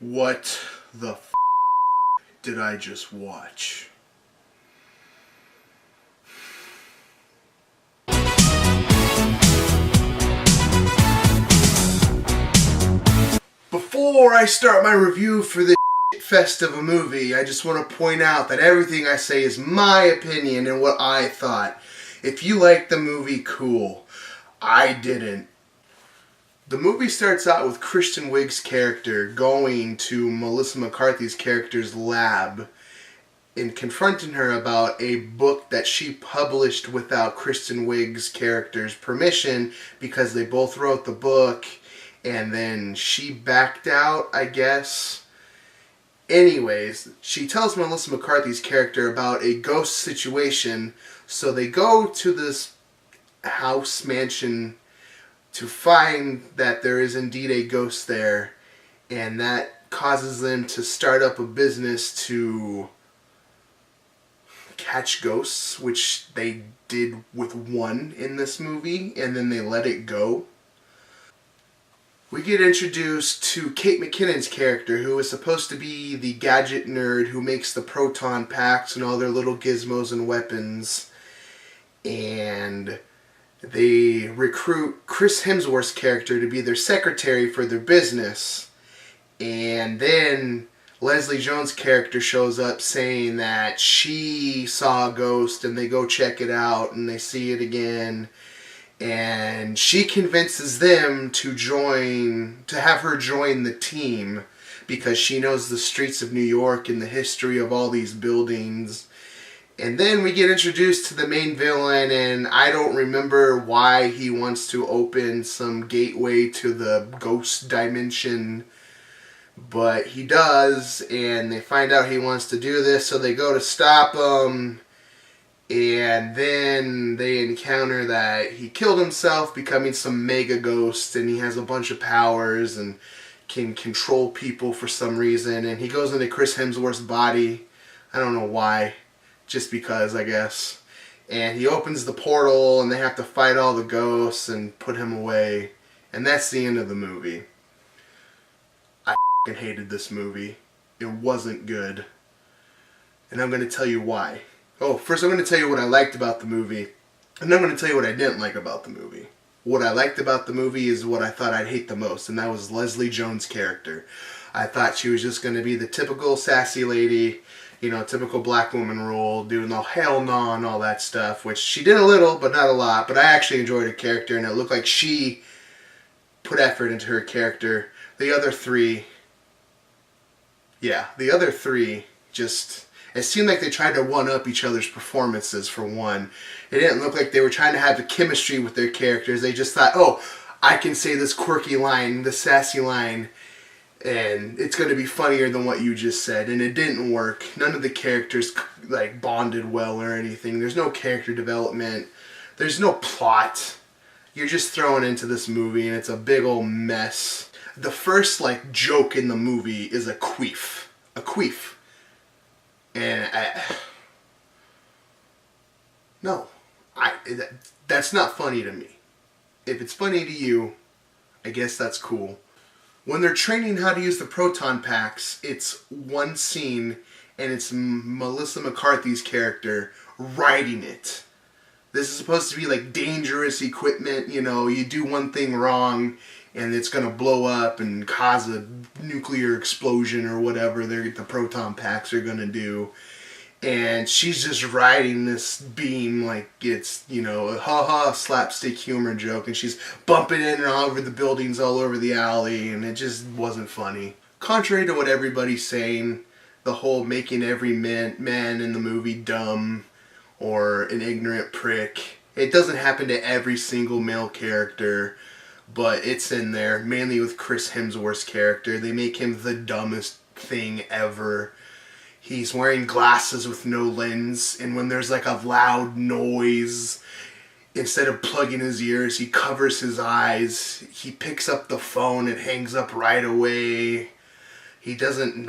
What the did I just watch? Before I start my review for this fest of a movie, I just want to point out that everything I say is my opinion and what I thought. If you like the movie, cool. I didn't. The movie starts out with Kristen Wiig's character going to Melissa McCarthy's character's lab and confronting her about a book that she published without Kristen Wiig's character's permission because they both wrote the book and then she backed out, I guess. Anyways, she tells Melissa McCarthy's character about a ghost situation, so they go to this house mansion to find that there is indeed a ghost there, and that causes them to start up a business to catch ghosts, which they did with one in this movie, and then they let it go. We get introduced to Kate McKinnon's character, who is supposed to be the gadget nerd who makes the proton packs and all their little gizmos and weapons, and they recruit Chris Hemsworth's character to be their secretary for their business. And then Leslie Jones' character shows up saying that she saw a ghost, and they go check it out and they see it again. And she convinces them to have her join the team because she knows the streets of New York and the history of all these buildings. And then we get introduced to the main villain, and I don't remember why he wants to open some gateway to the ghost dimension, but he does, and they find out he wants to do this, so they go to stop him, and then they encounter that he killed himself becoming some mega ghost, and he has a bunch of powers and can control people for some reason, and he goes into Chris Hemsworth's body. I don't know why. Just because, I guess. And he opens the portal and they have to fight all the ghosts and put him away. And that's the end of the movie. I f***ing hated this movie. It wasn't good. And I'm going to tell you why. Oh, first I'm going to tell you what I liked about the movie. And then I'm going to tell you what I didn't like about the movie. What I liked about the movie is what I thought I'd hate the most. And that was Leslie Jones' character. I thought she was just going to be the typical sassy lady, you know, typical black woman role, doing the hell no and all that stuff, which she did a little, but not a lot. But I actually enjoyed her character, and it looked like she put effort into her character. The other three just, it seemed like they tried to one-up each other's performances, for one. It didn't look like they were trying to have the chemistry with their characters. They just thought, oh, I can say this quirky line, this sassy line, and it's going to be funnier than what you just said. And it didn't work. None of the characters like bonded well or anything. There's no character development. There's no plot. You're just thrown into this movie and it's a big old mess. The first like joke in the movie is a queef. A queef. And that's not funny to me. If it's funny to you, I guess that's cool. When they're training how to use the proton packs, it's one scene, and it's Melissa McCarthy's character riding it. This is supposed to be like dangerous equipment, you know, you do one thing wrong, and it's going to blow up and cause a nuclear explosion or whatever the proton packs are going to do. And she's just riding this beam like it's, you know, a ha-ha slapstick humor joke. And she's bumping in and all over the buildings, all over the alley. And it just wasn't funny. Contrary to what everybody's saying, the whole making every man in the movie dumb or an ignorant prick, it doesn't happen to every single male character. But it's in there, mainly with Chris Hemsworth's character. They make him the dumbest thing ever. He's wearing glasses with no lens, and when there's like a loud noise, instead of plugging his ears, he covers his eyes. He picks up the phone and hangs up right away. He doesn't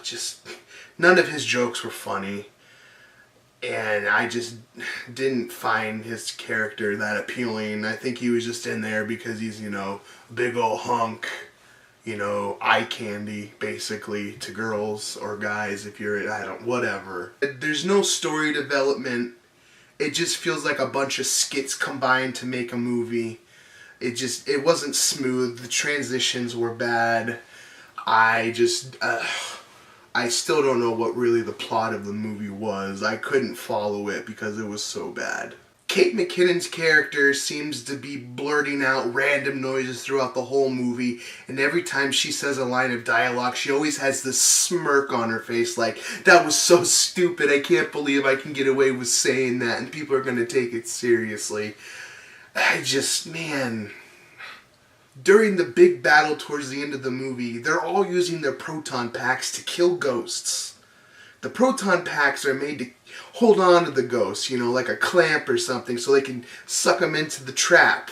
just none of his jokes were funny. And I just didn't find his character that appealing. I think he was just in there because he's, you know, a big old hunk. eye candy, basically, to girls or guys if you're, whatever. There's no story development. It just feels like a bunch of skits combined to make a movie. It wasn't smooth. The transitions were bad. I still don't know what really the plot of the movie was. I couldn't follow it because it was so bad. Kate McKinnon's character seems to be blurting out random noises throughout the whole movie, and every time she says a line of dialogue, she always has this smirk on her face like, that was so stupid, I can't believe I can get away with saying that, and people are going to take it seriously. Man... During the big battle towards the end of the movie, they're all using their proton packs to kill ghosts. The proton packs are made to hold on to the ghosts, like a clamp or something, so they can suck them into the trap.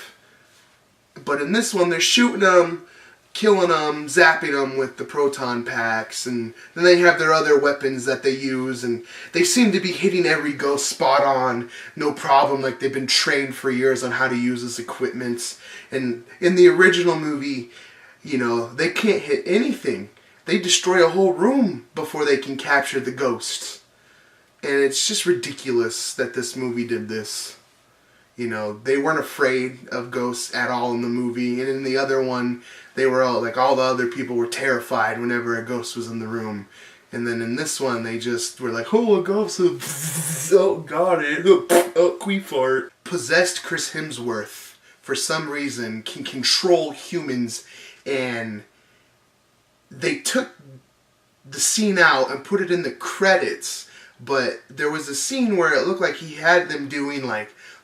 But in this one, they're shooting them, killing them, zapping them with the proton packs, and then they have their other weapons that they use, and they seem to be hitting every ghost spot on, no problem, like they've been trained for years on how to use this equipment. And in the original movie, they can't hit anything. They destroy a whole room before they can capture the ghosts. And it's just ridiculous that this movie did this. They weren't afraid of ghosts at all in the movie. And in the other one, they were all the other people were terrified whenever a ghost was in the room. And then in this one, they just were like, oh, a ghost. Oh, got it. Oh, queefart. Possessed Chris Hemsworth, for some reason, can control humans. And they took the scene out and put it in the credits. But there was a scene where it looked like he had them doing,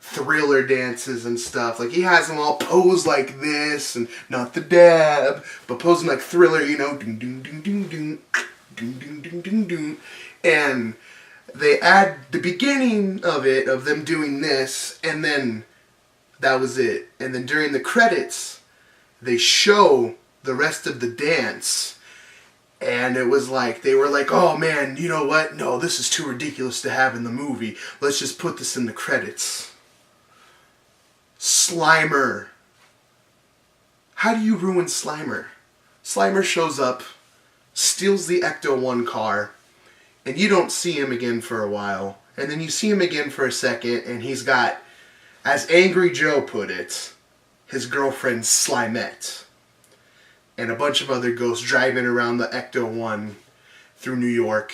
Thriller dances and stuff. He has them all pose like this, and not the dab, but posing like Thriller, ding ding ding ding ding, ding ding ding ding ding. And they add the beginning of it, of them doing this, and then that was it. And then during the credits, they show the rest of the dance. And it was they were like, oh man, you know what? No, this is too ridiculous to have in the movie. Let's just put this in the credits. Slimer. How do you ruin Slimer? Slimer shows up, steals the Ecto-1 car, and you don't see him again for a while. And then you see him again for a second, and he's got, as Angry Joe put it, his girlfriend Slimette. And a bunch of other ghosts driving around the Ecto-1 through New York,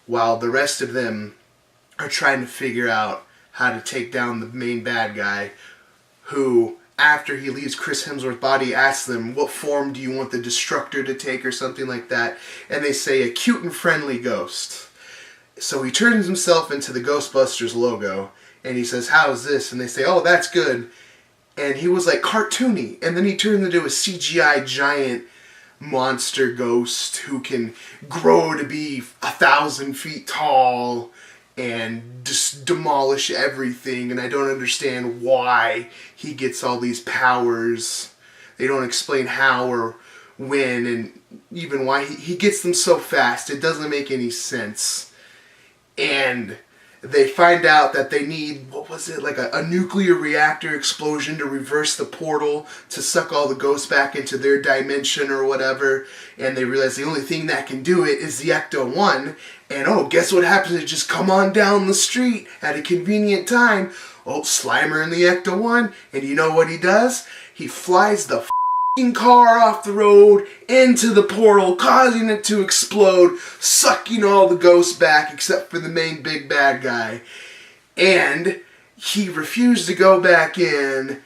while the rest of them are trying to figure out how to take down the main bad guy, who, after he leaves Chris Hemsworth's body, asks them, what form do you want the Destructor to take, or something like that, and they say, a cute and friendly ghost. So he turns himself into the Ghostbusters logo, and he says, how's this? And they say, oh, that's good. And he was cartoony, and then he turned into a CGI giant monster ghost who can grow to be 1,000 feet tall and just demolish everything, and I don't understand why he gets all these powers. They don't explain how or when, and even why he gets them so fast. It doesn't make any sense. And they find out that they need, a nuclear reactor explosion to reverse the portal to suck all the ghosts back into their dimension or whatever. And they realize the only thing that can do it is the Ecto-1. And oh, guess what happens? It just come on down the street at a convenient time. Oh, Slimer in the Ecto-1. And you know what he does? He flies the car off the road into the portal, causing it to explode, sucking all the ghosts back except for the main big bad guy. And he refused to go back in,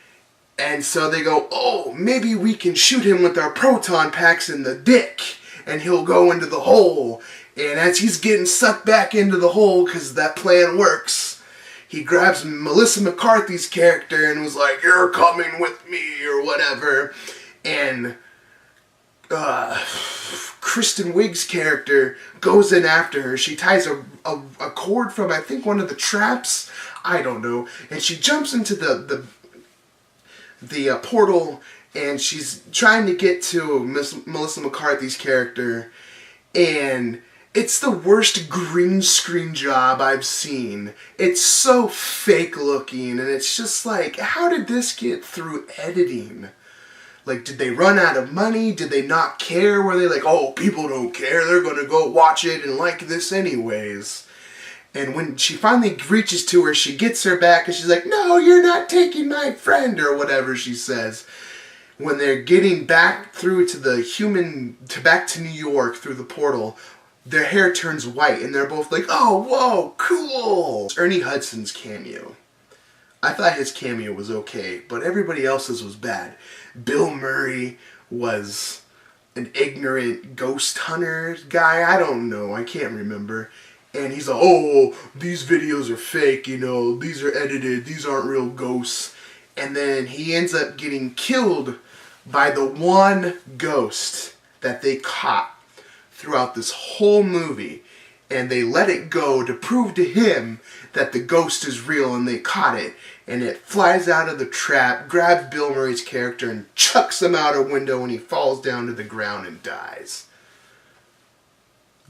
and so they go, oh, maybe we can shoot him with our proton packs in the dick, and he'll go into the hole. And as he's getting sucked back into the hole, because that plan works, he grabs Melissa McCarthy's character and was like, you're coming with me, or whatever. And Kristen Wiig's character goes in after her. She ties a cord from, I think, one of the traps. I don't know. And she jumps into the portal, and she's trying to get to Melissa McCarthy's character. And it's the worst green screen job I've seen. It's so fake looking, and it's just how did this get through editing? Like, did they run out of money? Did they not care? Were they like, oh, people don't care, they're gonna go watch it and like this anyways? And when she finally reaches to her, she gets her back and she's like, no, you're not taking my friend, or whatever she says. When they're getting back through to back to New York through the portal, their hair turns white and they're both like, oh, whoa, cool. Ernie Hudson's cameo. I thought his cameo was okay, but everybody else's was bad. Bill Murray was an ignorant ghost hunter guy. I don't know. I can't remember. And he's like, oh, these videos are fake, you know. These are edited. These aren't real ghosts. And then he ends up getting killed by the one ghost that they caught throughout this whole movie. And they let it go to prove to him that the ghost is real, and they caught it. And it flies out of the trap, grabs Bill Murray's character, and chucks him out a window, and he falls down to the ground and dies.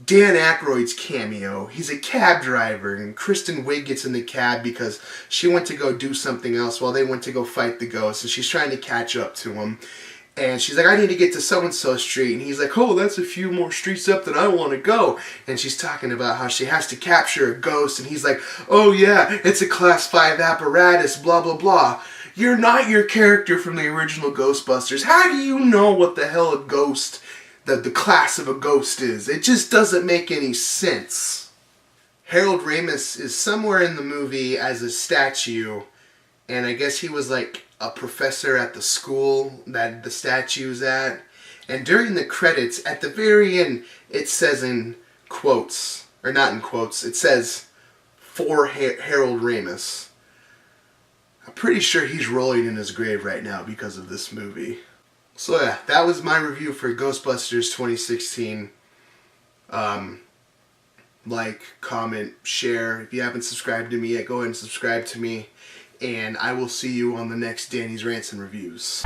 Dan Aykroyd's cameo, he's a cab driver, and Kristen Wiig gets in the cab because she went to go do something else while they went to go fight the ghost, and she's trying to catch up to him. And she's like, I need to get to so-and-so street. And he's like, oh, that's a few more streets up than I want to go. And she's talking about how she has to capture a ghost. And he's like, oh, yeah, it's a Class 5 apparatus, blah, blah, blah. You're not your character from the original Ghostbusters. How do you know what the hell a ghost, the class of a ghost is? It just doesn't make any sense. Harold Ramis is somewhere in the movie as a statue. And I guess he was like a professor at the school that the statue's at. And during the credits, at the very end, it says in quotes, or not in quotes, it says, for Harold Ramis. I'm pretty sure he's rolling in his grave right now because of this movie. So yeah, that was my review for Ghostbusters 2016. Like, comment, share. If you haven't subscribed to me yet, go ahead and subscribe to me. And I will see you on the next Danny's Rants and Reviews.